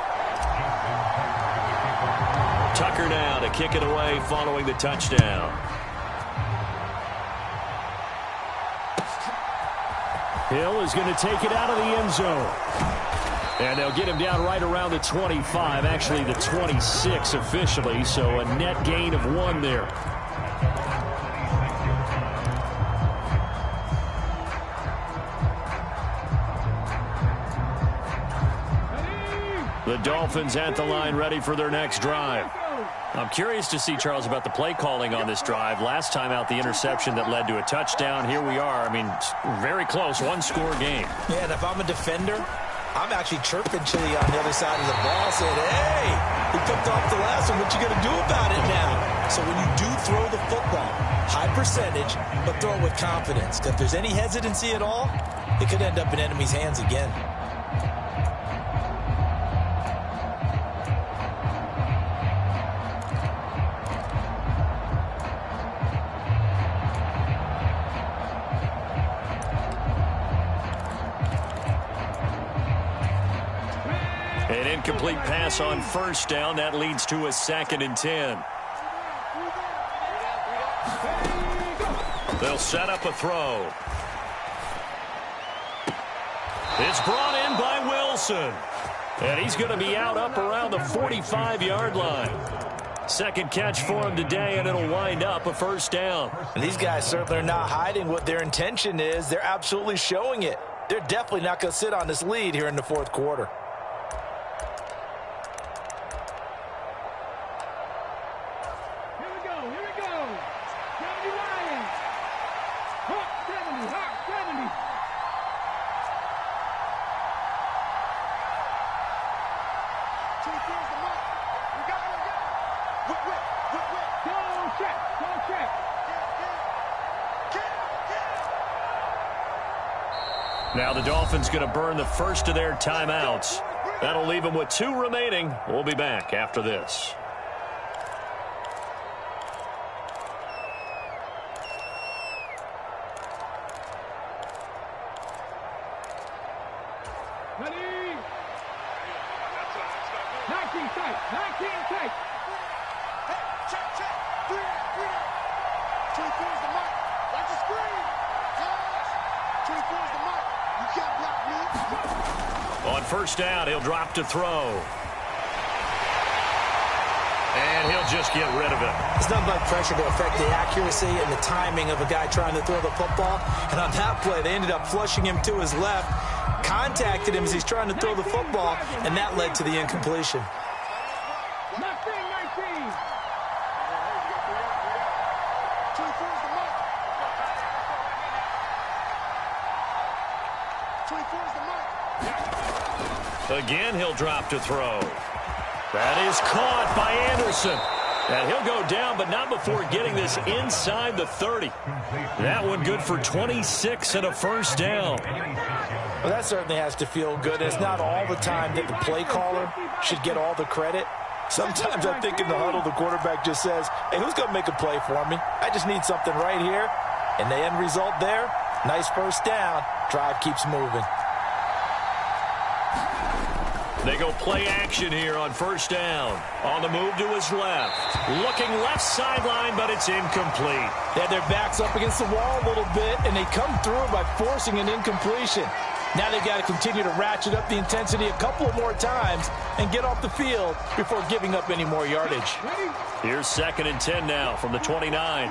Tucker now to kick it away following the touchdown. Hill is going to take it out of the end zone. And they'll get him down right around the 25, actually the 26 officially, so a net gain of 1 there. The Dolphins at the line ready for their next drive. I'm curious to see, Charles, about the play calling on this drive. Last time out, the interception that led to a touchdown. Here we are. I mean, very close, one-score game. Yeah, and if I'm a defender, I'm actually chirping Chili on the other side of the ball, saying, hey, he picked off the last one. What you going to do about it now? So when you do throw the football, high percentage, but throw it with confidence. Because if there's any hesitancy at all, it could end up in enemy's hands again. An incomplete pass on first down. That leads to a 2nd and 10. They'll set up a throw. It's brought in by Wilson. And he's going to be out up around the 45-yard line. Second catch for him today, and it'll wind up a first down. And these guys certainly are not hiding what their intention is. They're absolutely showing it. They're definitely not going to sit on this lead here in the fourth quarter. Now the Dolphins going to burn the first of their timeouts. That'll leave them with 2 remaining. We'll be back after this. Ready? 19 tight. 19 tight. Hey, check. 3 out. 24 is the mark. Watch the screen. 24 is the mark. You can't block me. On first down, he'll drop to throw. And he'll just get rid of it. It's nothing but pressure to affect the accuracy and the timing of a guy trying to throw the football. And on that play, they ended up flushing him to his left, contacted him as he's trying to throw the football, and that led to the incompletion. 19. 24 is the mark. 24 is the mark. Again, he'll drop to throw. That is caught by Anderson. And he'll go down, but not before getting this inside the 30. That one good for 26 and a first down. Well, that certainly has to feel good. It's not all the time that the play caller should get all the credit. Sometimes I think in the huddle, the quarterback just says, hey, who's going to make a play for me? I just need something right here. And the end result there, Nice first down. Drive keeps moving. They go play action here on first down. On the move to his left. Looking left sideline, but it's incomplete. They had their backs up against the wall a little bit, and they come through by forcing an incompletion. Now they've got to continue to ratchet up the intensity a couple more times and get off the field before giving up any more yardage. Here's 2nd and 10 now from the 29.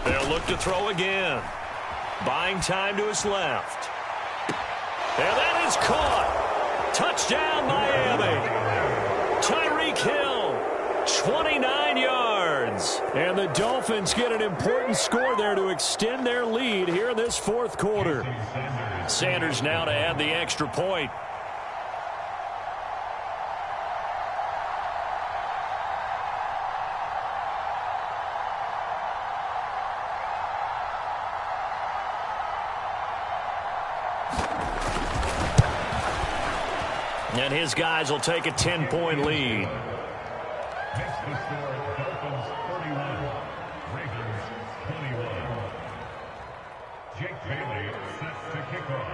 They'll look to throw again. Buying time to his left. And that is caught. Touchdown, Miami. Tyreek Hill, 29 yards. And the Dolphins get an important score there to extend their lead here in this 4th quarter. Sanders now to add the extra point. And his guys will take a 10-point lead. Makes the score Dolphins 41, Ravens 21. Jake Bailey sets to kick off.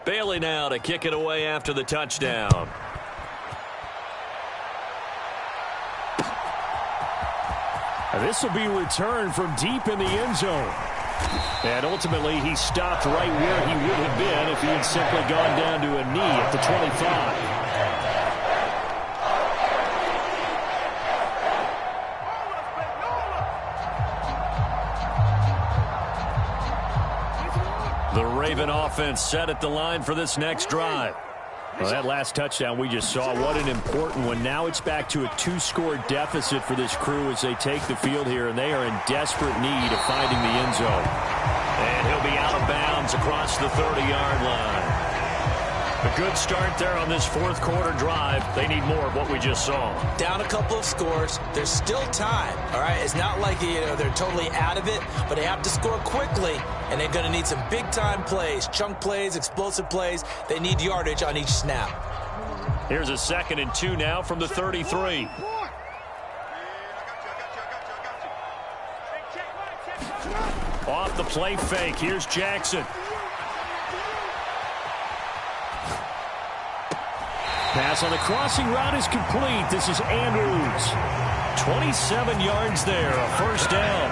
Bailey now to kick it away after the touchdown. This will be returned from deep in the end zone. And ultimately, he stopped right where he would have been if he had simply gone down to a knee at the 25. The Raven offense set at the line for this next drive. Well, that last touchdown we just saw, what an important one. Now it's back to a 2-score deficit for this crew as they take the field here, and they are in desperate need of finding the end zone. And he'll be out of bounds across the 30-yard line. A good start there on this 4th quarter drive. They need more of what we just saw. Down a couple of scores. There's still time, all right? It's not like they're totally out of it, but they have to score quickly, and they're going to need some big-time plays, chunk plays, explosive plays. They need yardage on each snap. Here's a 2nd and 2 now from the 33. Off the play fake. Here's Jackson. Pass on the crossing route is complete. This is Andrews. 27 yards there, a first down.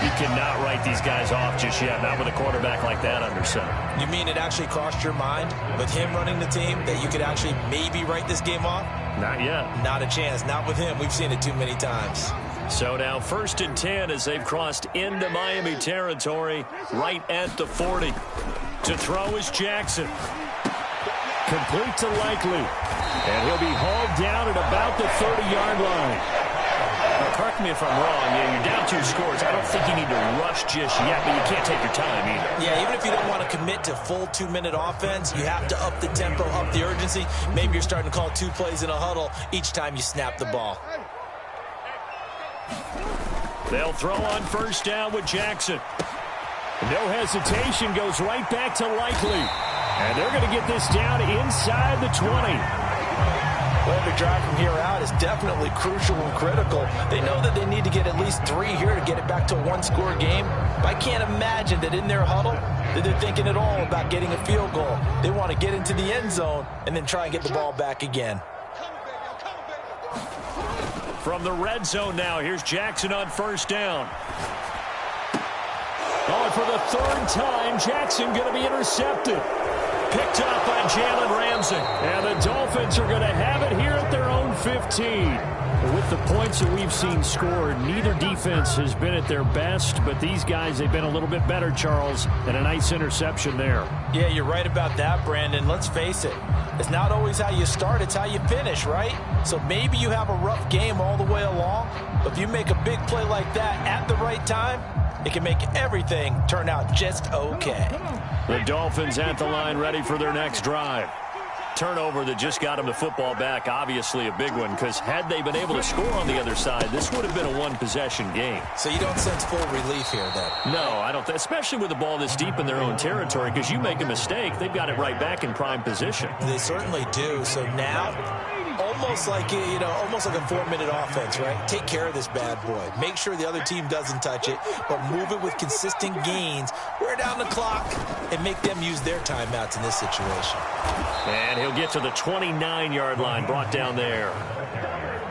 You cannot write these guys off just yet, not with a quarterback like that under center. You mean it actually crossed your mind with him running the team that you could actually maybe write this game off? Not yet. Not a chance. Not with him. We've seen it too many times. So now 1st and 10 as they've crossed into Miami territory right at the 40. To throw is Jackson. Complete to Likely. And he'll be hauled down at about the 30-yard line. Now, correct me if I'm wrong. Yeah, you're down 2 scores. I don't think you need to rush just yet, but you can't take your time either. Yeah, even if you don't want to commit to full 2-minute offense, you have to up the tempo, up the urgency. Maybe you're starting to call 2 plays in a huddle each time you snap the ball. They'll throw on first down with Jackson. No hesitation, goes right back to Likely. And they're going to get this down inside the 20. Well, every drive from here out is definitely crucial and critical. They know that they need to get at least 3 here to get it back to a 1-score game. But I can't imagine that in their huddle that they're thinking at all about getting a field goal. They want to get into the end zone and then try and get the ball back again. From the red zone now, here's Jackson on first down. Oh, and for the 3rd time, Jackson going to be intercepted. Picked up by Jalen Ramsey. And the Dolphins are going to have it here at their own 15. With the points that we've seen scored, neither defense has been at their best, but these guys, they've been a little bit better, Charles, and a nice interception there. Yeah, you're right about that, Brandon. Let's face it. It's not always how you start, it's how you finish, right? So maybe you have a rough game all the way along, but if you make a big play like that at the right time, it can make everything turn out just okay. The Dolphins at the line, ready for their next drive. Turnover that just got them the football back, obviously a big one, because had they been able to score on the other side, this would have been a one-possession game. So you don't sense full relief here, then? No, I don't, especially with the ball this deep in their own territory, because you make a mistake, they've got it right back in prime position. They certainly do. So now, almost like a 4-minute offense, right? Take care of this bad boy. Make sure the other team doesn't touch it, but move it with consistent gains. Wear down the clock and make them use their timeouts in this situation. And he'll get to the 29-yard line, brought down there.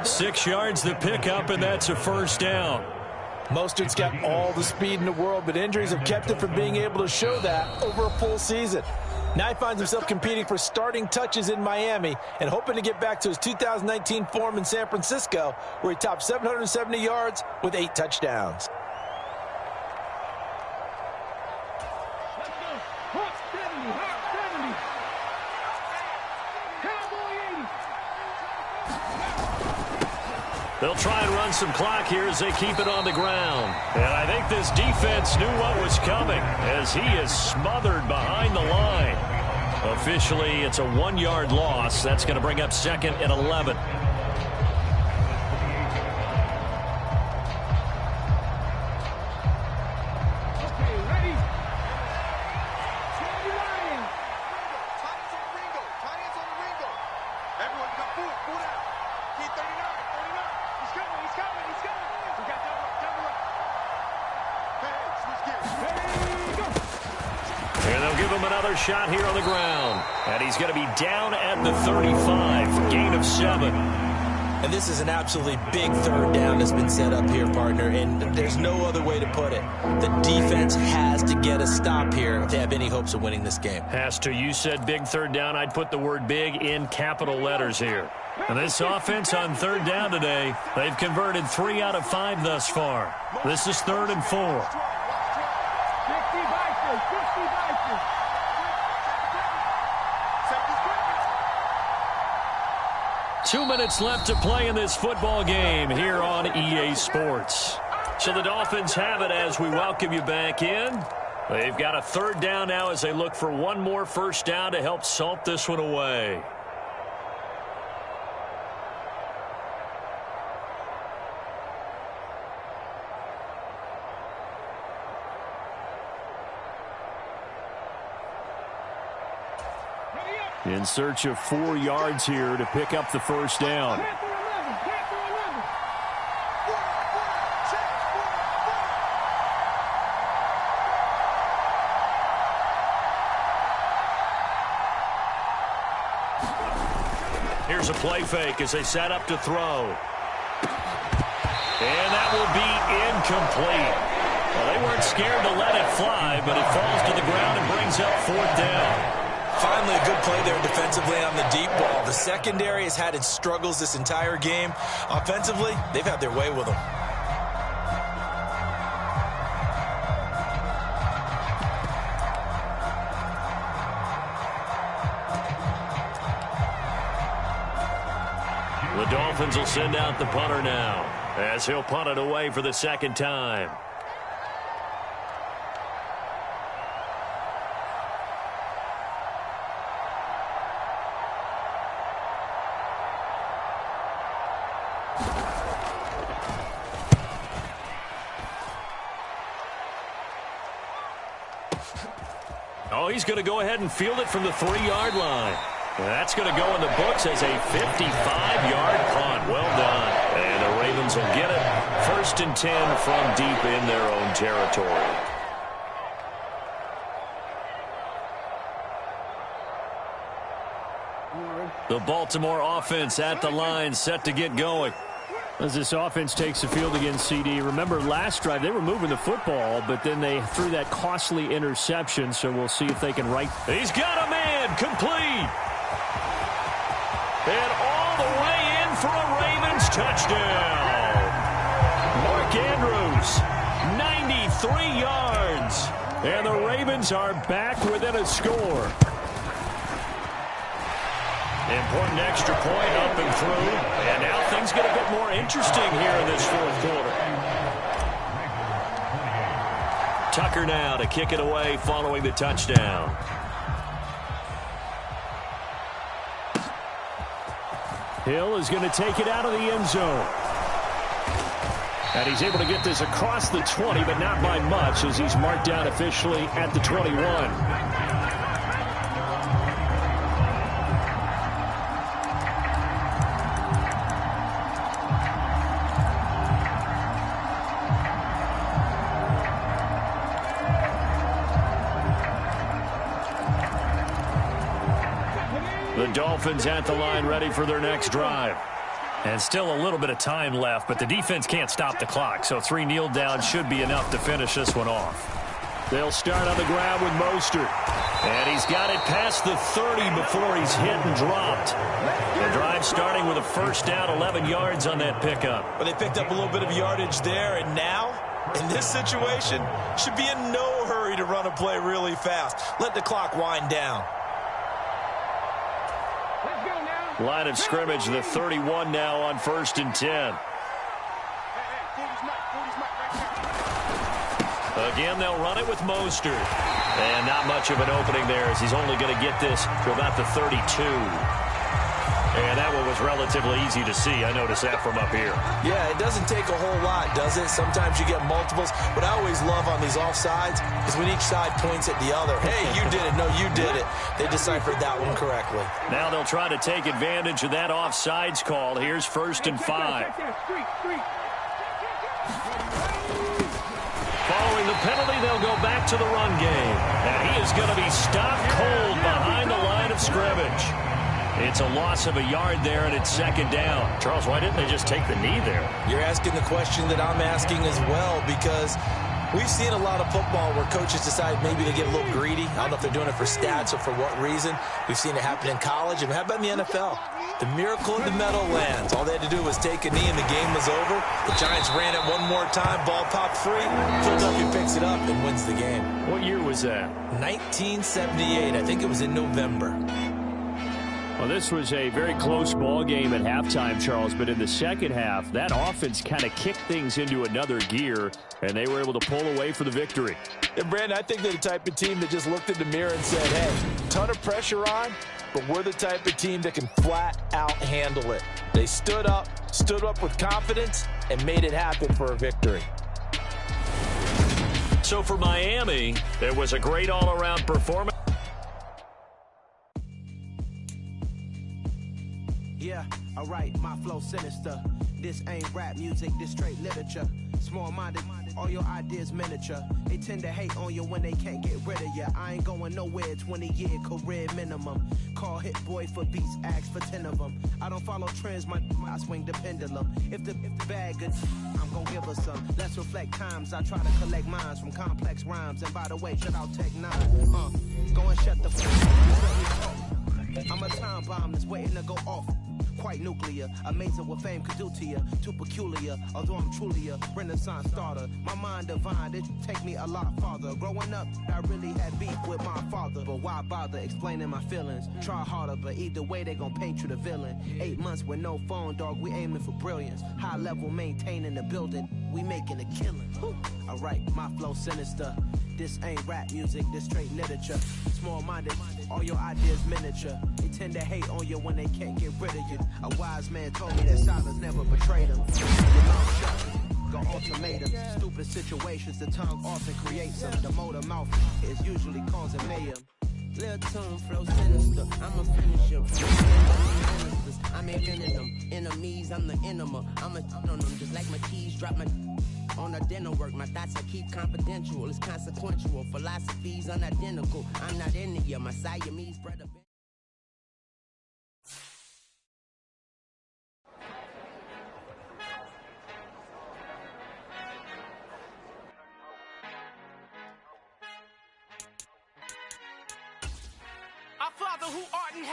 6 yards the pickup, and that's a first down. Mostert's got all the speed in the world, but injuries have kept him from being able to show that over a full season. Now he finds himself competing for starting touches in Miami and hoping to get back to his 2019 form in San Francisco, where he topped 770 yards with 8 touchdowns. They'll try and run some clock here as they keep it on the ground. And I think this defense knew what was coming as he is smothered behind the line. Officially, it's a 1-yard loss. That's going to bring up 2nd and 11. Shot here on the ground, and he's going to be down at the 35, gain of 7. And this is an absolutely big third down that's been set up here, partner, and there's no other way to put it. The defense has to get a stop here to have any hopes of winning this game. Has to. You said big third down. I'd put the word big in capital letters here. And this offense on third down today, they've converted 3 out of 5 thus far. This is 3rd and 4. 2 minutes left to play in this football game here on EA Sports. So the Dolphins have it as we welcome you back in. They've got a third down now as they look for one more first down to help salt this one away. In search of 4 yards here to pick up the first down. Here's a play fake as they set up to throw. And that will be incomplete. Well, they weren't scared to let it fly, but it falls to the ground and brings up 4th down. Finally, a good play there defensively on the deep ball. The secondary has had its struggles this entire game. Offensively, they've had their way with them. The Dolphins will send out the punter now as he'll punt it away for the 2nd time. Oh, he's going to go ahead and field it from the 3-yard line. That's going to go in the books as a 55-yard punt. Well done. And the Ravens will get it. 1st and 10 from deep in their own territory. The Baltimore offense at the line, set to get going. As this offense takes the field against CD, remember last drive they were moving the football, but then they threw that costly interception, so we'll see if they can right. He's got a man, complete. And all the way in for a Ravens touchdown. Mark Andrews, 93 yards. And the Ravens are back within a score. Important extra point up and through. And now things get a bit more interesting here in this fourth quarter. Tucker now to kick it away following the touchdown. Hill is going to take it out of the end zone. And he's able to get this across the 20, but not by much as he's marked down officially at the 21. The Dolphins at the line ready for their next drive. And still a little bit of time left, but the defense can't stop the clock, so 3 kneel downs should be enough to finish this one off. They'll start on the ground with Mostert. And he's got it past the 30 before he's hit and dropped. The drive starting with a first down, 11 yards on that pickup. But they picked up a little bit of yardage there, and now, in this situation, should be in no hurry to run a play really fast. Let the clock wind down. Line of scrimmage, the 31 now on 1st and 10. Again, they'll run it with Mostert. And not much of an opening there as he's only going to get this to about the 32. And that one was relatively easy to see. I noticed that from up here. Yeah, it doesn't take a whole lot, does it? Sometimes you get multiples. What I always love on these offsides is when each side points at the other. Hey, you did it. No, you did it. They deciphered that one correctly. Now they'll try to take advantage of that offsides call. Here's 1st and 5. Following the penalty, they'll go back to the run game. And he is going to be stopped cold behind the line of scrimmage. It's a loss of a yard there, and it's 2nd down. Charles, why didn't they just take the knee there? You're asking the question that I'm asking as well, because we've seen a lot of football where coaches decide maybe to get a little greedy. I don't know if they're doing it for stats or for what reason. We've seen it happen in college, and how about in the NFL? The miracle of the Meadowlands. All they had to do was take a knee, and the game was over. The Giants ran it one more time. Ball popped free. Philadelphia picks it up and wins the game. What year was that? 1978. I think it was in November. Well, this was a very close ball game at halftime, Charles, but in the second half, that offense kind of kicked things into another gear, and they were able to pull away for the victory. And, Brandon, I think they're the type of team that just looked in the mirror and said, hey, ton of pressure on, but we're the type of team that can flat out handle it. They stood up with confidence, and made it happen for a victory. So for Miami, there was a great all-around performance. Yeah, alright, my flow sinister. This ain't rap music, this straight literature. Small-minded, all your ideas miniature. They tend to hate on you when they can't get rid of you. I ain't going nowhere, 20-year career minimum. Call Hit Boy for beats, ask for 10 of them. I don't follow trends, I swing the pendulum. If the bag good, I'm gonna give her some. Let's reflect times, I try to collect minds from complex rhymes. And by the way, shout out Tech 9. Go and shut the fuck. I'm a time bomb that's waiting to go off. Quite nuclear, amazing what fame could do to you. Too peculiar, although I'm truly a Renaissance starter. My mind divine, it take me a lot farther. Growing up, I really had beef with my father. But why bother explaining my feelings? Try harder, but either way they gon' paint you the villain. 8 months with no phone, dog, we aiming for brilliance. High level maintaining the building, we making a killing. Alright, my flow sinister. This ain't rap music, this straight literature. Small-minded, all your ideas miniature. They tend to hate on you when they can't get rid of you. A wise man told me that silence never betrayed him. Your mouth shut, go ultimatum. Stupid situations, the tongue often creates them. The motor mouth is usually causing mayhem. Lil' tune, flow sinister, I'm a finisher. I'm inventing them. Enemies, I'm the enema. I'm a on them, just like my keys drop my on a dinner work. My thoughts I keep confidential. It's consequential. Philosophies unidentical. I'm not into you. My Siamese brother.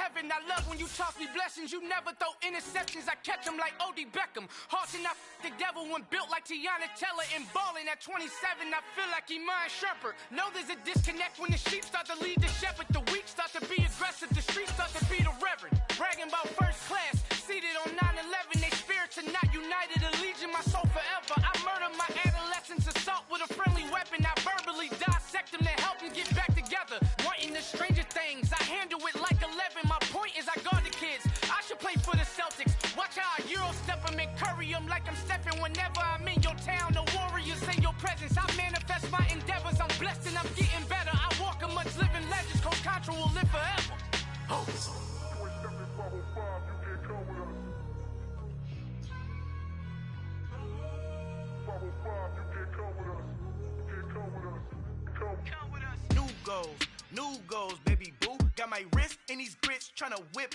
heaven. I love when you toss me blessings. You never throw interceptions. I catch them like O.D. Beckham. Halting up the devil when built like Tiana Teller and balling at 27. I feel like Iman Shumpert. Know there's a disconnect when the sheep start to lead the shepherd. The weak start to be aggressive. The streets start to be the reverend. Bragging about first class. Seated on 9/11. They spirits are not united. A legion, my soul forever. I murder my adolescence. Assault with a friendly weapon. I verbally dissect them to help them get back together. Wanting the stranger things. I handle it like 11. My point is I guard the kids. I should play for the Celtics. Watch how I Euro step them and curry them like I'm stepping whenever I'm in your town. The warriors in your presence. I manifest my endeavors. I'm blessed and I'm getting better. I walk amongst living legends. Coach Contra will live forever. Oh. New goals, baby boo. Got my wrist in these grits, tryna whip